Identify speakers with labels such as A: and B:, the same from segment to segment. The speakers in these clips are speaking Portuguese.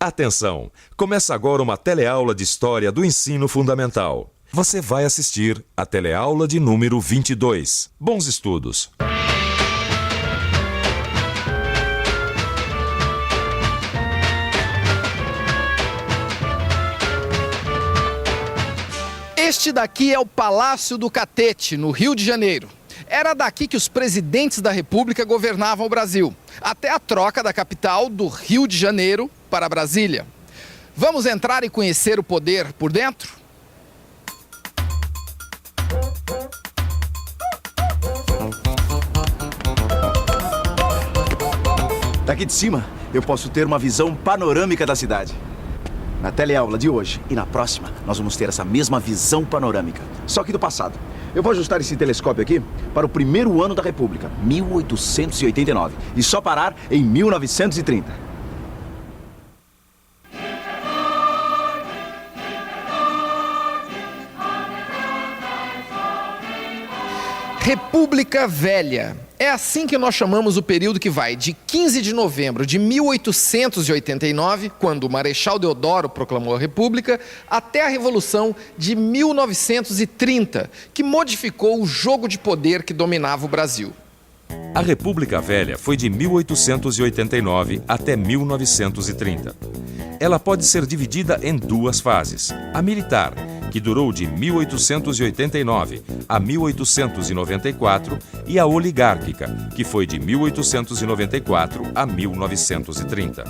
A: Atenção! Começa agora uma teleaula de História do Ensino Fundamental. Você vai assistir a teleaula de número 22. Bons estudos!
B: Este daqui é o Palácio do Catete, no Rio de Janeiro. Era daqui que os presidentes da República governavam o Brasil, até a troca da capital do Rio de Janeiro para Brasília. Vamos entrar e conhecer o poder por dentro?
C: Daqui de cima, eu posso ter uma visão panorâmica da cidade. Na teleaula de hoje e na próxima, nós vamos ter essa mesma visão panorâmica, só que do passado. Eu vou ajustar esse telescópio aqui para o primeiro ano da República, 1889, e só parar em 1930.
B: República Velha. É assim que nós chamamos o período que vai de 15 de novembro de 1889, quando o Marechal Deodoro proclamou a República, até a Revolução de 1930, que modificou o jogo de poder que dominava o Brasil.
A: A República Velha foi de 1889 até 1930. Ela pode ser dividida em duas fases. A militar, que durou de 1889 a 1894, e a oligárquica, que foi de 1894 a 1930.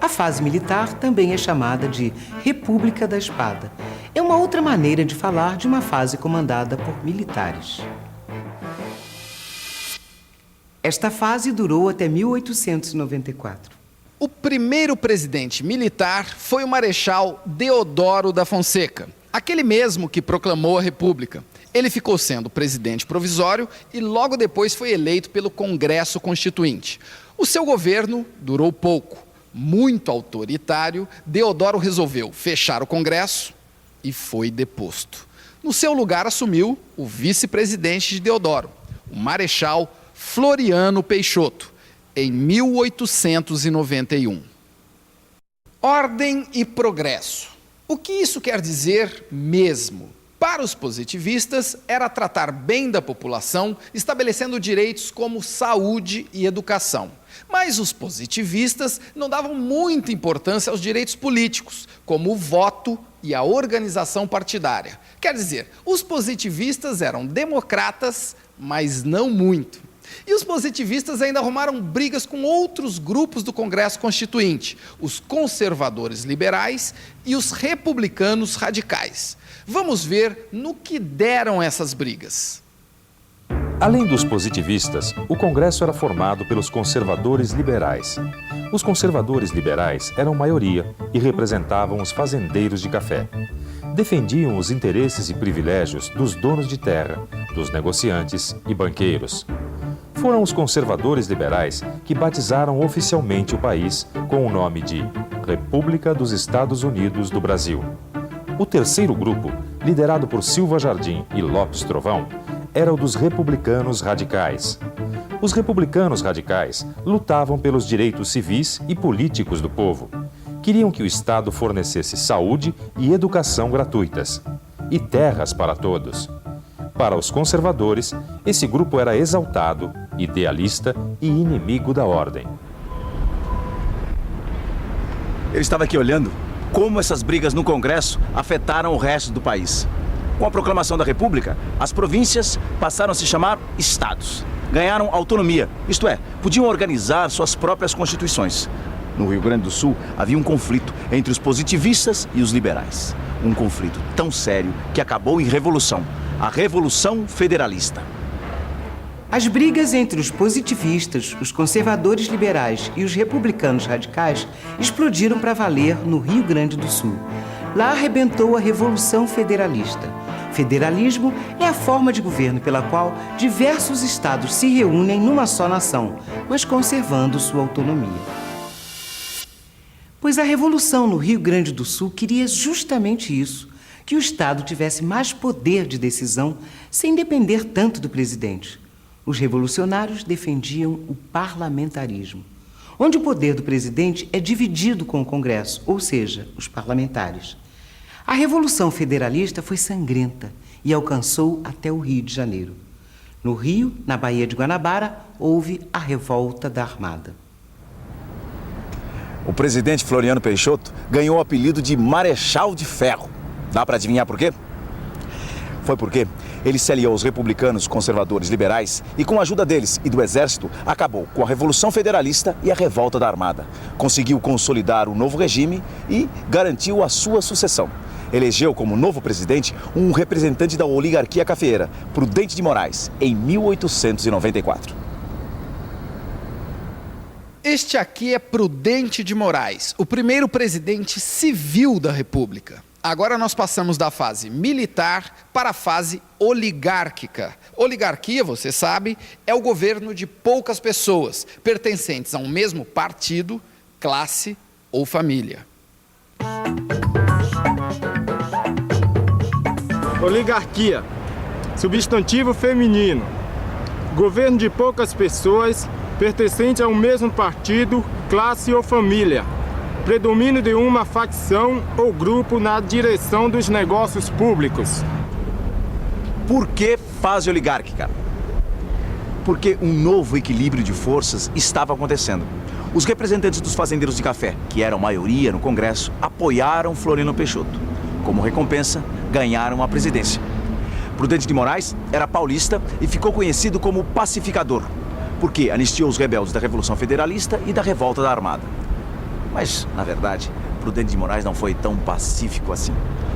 D: A fase militar também é chamada de República da Espada. É uma outra maneira de falar de uma fase comandada por militares. Esta fase durou até 1894.
B: O primeiro presidente militar foi o Marechal Deodoro da Fonseca, aquele mesmo que proclamou a República. Ele ficou sendo presidente provisório e logo depois foi eleito pelo Congresso Constituinte. O seu governo durou pouco. Muito autoritário, Deodoro resolveu fechar o Congresso e foi deposto. No seu lugar assumiu o vice-presidente de Deodoro, o Marechal Floriano Peixoto, em 1891. Ordem e progresso. O que isso quer dizer mesmo? Para os positivistas, era tratar bem da população, estabelecendo direitos como saúde e educação. Mas os positivistas não davam muita importância aos direitos políticos, como o voto e a organização partidária. Quer dizer, os positivistas eram democratas, mas não muito. E os positivistas ainda arrumaram brigas com outros grupos do Congresso Constituinte, os conservadores liberais e os republicanos radicais. Vamos ver no que deram essas brigas.
A: Além dos positivistas, o Congresso era formado pelos conservadores liberais. Os conservadores liberais eram maioria e representavam os fazendeiros de café. Defendiam os interesses e privilégios dos donos de terra, dos negociantes e banqueiros. Foram os conservadores liberais que batizaram oficialmente o país com o nome de República dos Estados Unidos do Brasil. O terceiro grupo, liderado por Silva Jardim e Lopes Trovão, era o dos republicanos radicais. Os republicanos radicais lutavam pelos direitos civis e políticos do povo. Queriam que o Estado fornecesse saúde e educação gratuitas e terras para todos. Para os conservadores, esse grupo era exaltado, idealista e inimigo da ordem.
C: Eu estava aqui olhando como essas brigas no Congresso afetaram o resto do país. Com a proclamação da República, as províncias passaram a se chamar estados. Ganharam autonomia, isto é, podiam organizar suas próprias constituições. No Rio Grande do Sul, havia um conflito entre os positivistas e os liberais. Um conflito tão sério que acabou em revolução. A Revolução Federalista.
D: As brigas entre os positivistas, os conservadores liberais e os republicanos radicais explodiram para valer no Rio Grande do Sul. Lá arrebentou a Revolução Federalista. Federalismo é a forma de governo pela qual diversos estados se reúnem numa só nação, mas conservando sua autonomia. Pois a Revolução no Rio Grande do Sul queria justamente isso, que o Estado tivesse mais poder de decisão sem depender tanto do presidente. Os revolucionários defendiam o parlamentarismo. onde o poder do presidente é dividido com o Congresso, ou seja, os parlamentares. A Revolução Federalista foi sangrenta e alcançou até o Rio de Janeiro. No Rio, na Baía de Guanabara, houve a Revolta da Armada.
C: O presidente Floriano Peixoto ganhou o apelido de Marechal de Ferro. Dá para adivinhar por quê? Foi porque ele se aliou aos republicanos conservadores liberais e, com a ajuda deles e do exército, acabou com a Revolução Federalista e a Revolta da Armada. Conseguiu consolidar o novo regime e garantiu a sua sucessão. Elegeu como novo presidente um representante da oligarquia cafeeira, Prudente de Moraes, em 1894.
B: Este aqui é Prudente de Moraes, o primeiro presidente civil da República. Agora nós passamos da fase militar para a fase oligárquica. Oligarquia, você sabe, é o governo de poucas pessoas, pertencentes a um mesmo partido, classe ou família.
E: Oligarquia, substantivo feminino. Governo de poucas pessoas, pertencente a um mesmo partido, classe ou família. Predomínio de uma facção ou grupo na direção dos negócios públicos.
C: Por que fase oligárquica? Porque um novo equilíbrio de forças estava acontecendo. Os representantes dos fazendeiros de café, que eram maioria no Congresso, apoiaram Floriano Peixoto. Como recompensa, ganharam a presidência. Prudente de Moraes era paulista e ficou conhecido como pacificador, porque anistiou os rebeldes da Revolução Federalista e da Revolta da Armada. Mas, na verdade, Prudente de Moraes não foi tão pacífico assim.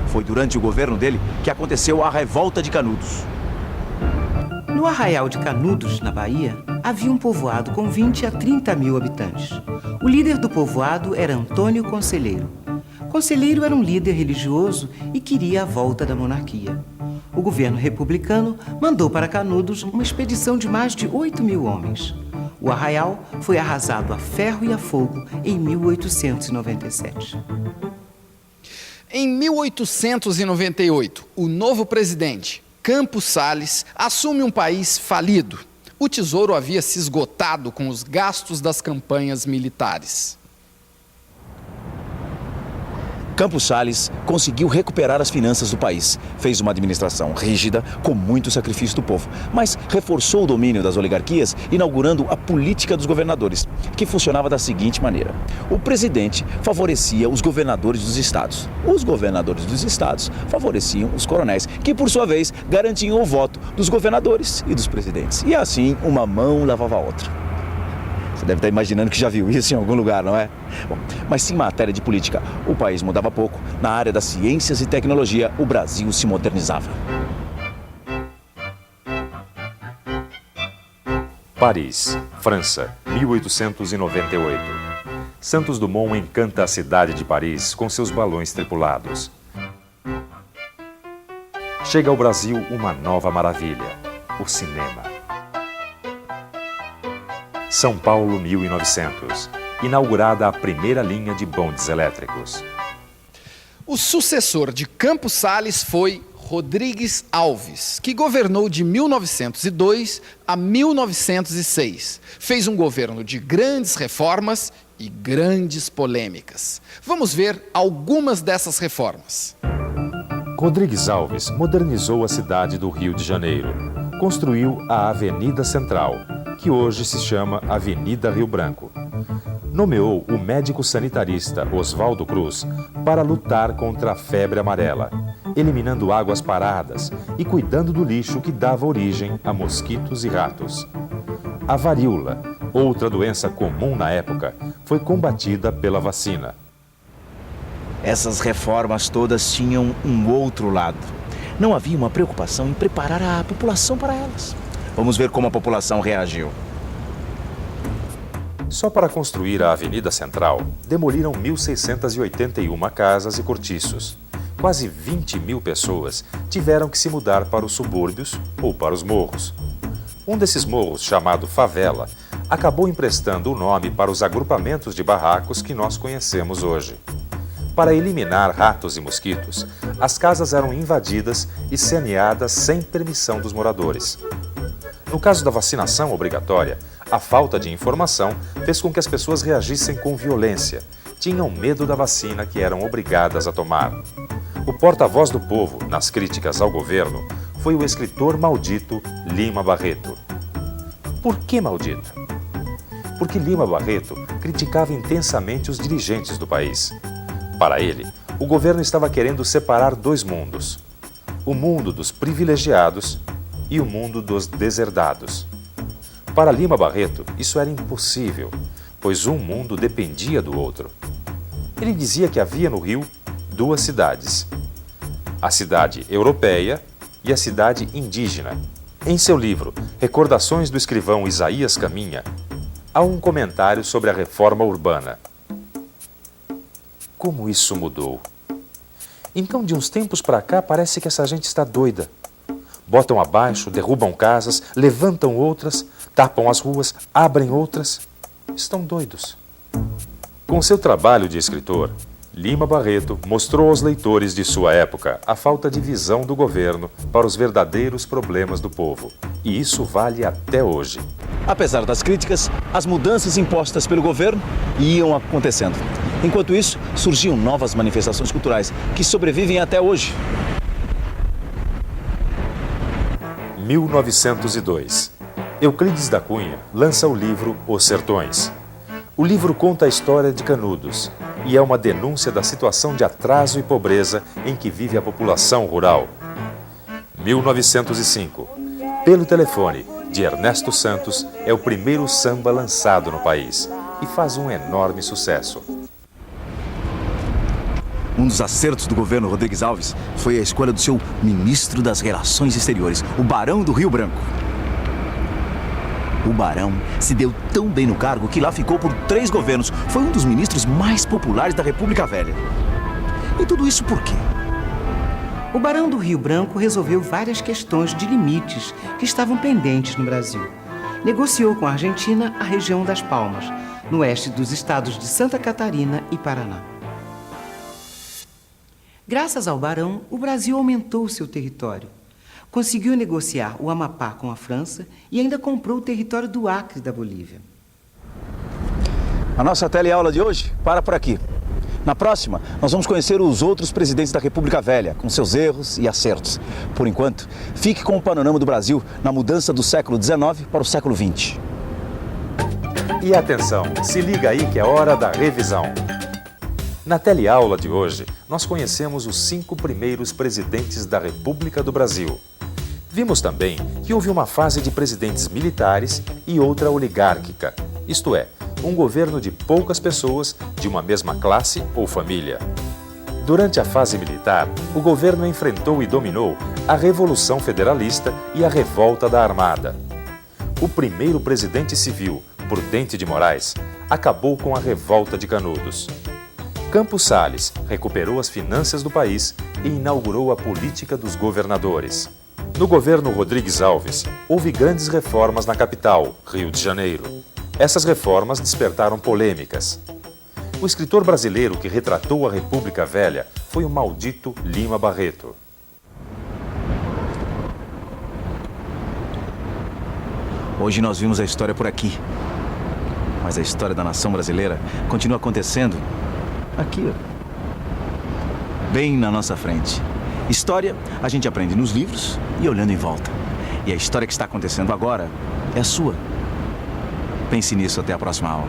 C: Foi durante o governo dele que aconteceu a Revolta de Canudos.
D: No Arraial de Canudos, na Bahia, havia um povoado com 20 a 30 mil habitantes. O líder do povoado era Antônio Conselheiro. Conselheiro era um líder religioso e queria a volta da monarquia. O governo republicano mandou para Canudos uma expedição de mais de 8 mil homens. O arraial foi arrasado a ferro e a fogo em 1897.
B: Em 1898, o novo presidente, Campos Salles, assume um país falido. O tesouro havia se esgotado com os gastos das campanhas militares.
C: Campos Salles conseguiu recuperar as finanças do país. Fez uma administração rígida, com muito sacrifício do povo, mas reforçou o domínio das oligarquias, inaugurando a política dos governadores, que funcionava da seguinte maneira. O presidente favorecia os governadores dos estados. Os governadores dos estados favoreciam os coronéis, que por sua vez garantiam o voto dos governadores e dos presidentes. E assim, uma mão lavava a outra. Você deve estar imaginando que já viu isso em algum lugar, não é? Bom, mas se em matéria de política o país mudava pouco, na área das ciências e tecnologia o Brasil se modernizava.
A: Paris, França, 1898. Santos Dumont encanta a cidade de Paris com seus balões tripulados. Chega ao Brasil uma nova maravilha, o cinema. São Paulo, 1900. Inaugurada a primeira linha de bondes elétricos.
B: O sucessor de Campos Salles foi Rodrigues Alves, que governou de 1902 a 1906. Fez um governo de grandes reformas e grandes polêmicas. Vamos ver algumas dessas reformas.
A: Rodrigues Alves modernizou a cidade do Rio de Janeiro. Construiu a Avenida Central, que hoje se chama Avenida Rio Branco. Nomeou o médico sanitarista Oswaldo Cruz para lutar contra a febre amarela, eliminando águas paradas e cuidando do lixo que dava origem a mosquitos e ratos. A varíola, outra doença comum na época, foi combatida pela vacina.
C: Essas reformas todas tinham um outro lado. Não havia uma preocupação em preparar a população para elas. Vamos ver como a população reagiu.
A: Só para construir a Avenida Central, demoliram 1.681 casas e cortiços. Quase 20 mil pessoas tiveram que se mudar para os subúrbios ou para os morros. Um desses morros, chamado Favela, acabou emprestando o nome para os agrupamentos de barracos que nós conhecemos hoje. Para eliminar ratos e mosquitos, as casas eram invadidas e saneadas sem permissão dos moradores. No caso da vacinação obrigatória, A falta de informação fez com que as pessoas reagissem com violência. Tinham medo da vacina que eram obrigadas a tomar. O porta-voz do povo, nas críticas ao governo, foi o escritor maldito Lima Barreto. Por que maldito? Porque Lima Barreto criticava intensamente os dirigentes do país. Para ele, o governo estava querendo separar dois mundos: o mundo dos privilegiados e o mundo dos deserdados. Para Lima Barreto, isso era impossível, pois um mundo dependia do outro. Ele dizia que havia no Rio duas cidades: a cidade europeia e a cidade indígena. Em seu livro Recordações do Escrivão Isaías Caminha, há um comentário sobre a reforma urbana. Como isso mudou? Então, de uns tempos para cá, parece que essa gente está doida. Botam abaixo, derrubam casas, levantam outras, tapam as ruas, abrem outras. Estão doidos. Com seu trabalho de escritor, Lima Barreto mostrou aos leitores de sua época a falta de visão do governo para os verdadeiros problemas do povo. E isso vale até hoje.
C: Apesar das críticas, as mudanças impostas pelo governo iam acontecendo. Enquanto isso, surgiam novas manifestações culturais que sobrevivem até hoje.
A: 1902. Euclides da Cunha lança o livro Os Sertões. O livro conta a história de Canudos e é uma denúncia da situação de atraso e pobreza em que vive a população rural. 1905. Pelo Telefone, de Ernesto Santos, é o primeiro samba lançado no país e faz um enorme sucesso.
C: Um dos acertos do governo Rodrigues Alves foi a escolha do seu ministro das Relações Exteriores, o Barão do Rio Branco. O Barão se deu tão bem no cargo que lá ficou por 3 governos. Foi um dos ministros mais populares da República Velha. E tudo isso por quê?
D: O Barão do Rio Branco resolveu várias questões de limites que estavam pendentes no Brasil. Negociou com a Argentina a região das Palmas, no oeste dos estados de Santa Catarina e Paraná. Graças ao Barão, o Brasil aumentou seu território. Conseguiu negociar o Amapá com a França e ainda comprou o território do Acre da Bolívia.
C: A nossa teleaula de hoje para por aqui. Na próxima, nós vamos conhecer os outros presidentes da República Velha, com seus erros e acertos. Por enquanto, fique com o panorama do Brasil na mudança do século XIX para o século XX.
A: E atenção, se liga aí que é hora da revisão. Na teleaula de hoje, nós conhecemos os 5 primeiros presidentes da República do Brasil. Vimos também que houve uma fase de presidentes militares e outra oligárquica, isto é, um governo de poucas pessoas de uma mesma classe ou família. Durante a fase militar, o governo enfrentou e dominou a Revolução Federalista e a Revolta da Armada. O primeiro presidente civil, Prudente de Moraes, acabou com a Revolta de Canudos. Campos Salles recuperou as finanças do país e inaugurou a política dos governadores. No governo Rodrigues Alves, houve grandes reformas na capital, Rio de Janeiro. Essas reformas despertaram polêmicas. O escritor brasileiro que retratou a República Velha foi o maldito Lima Barreto.
C: Hoje nós vimos a história por aqui. Mas a história da nação brasileira continua acontecendo aqui, ó. Bem na nossa frente. História a gente aprende nos livros e olhando em volta. E a história que está acontecendo agora é a sua. Pense nisso até a próxima aula.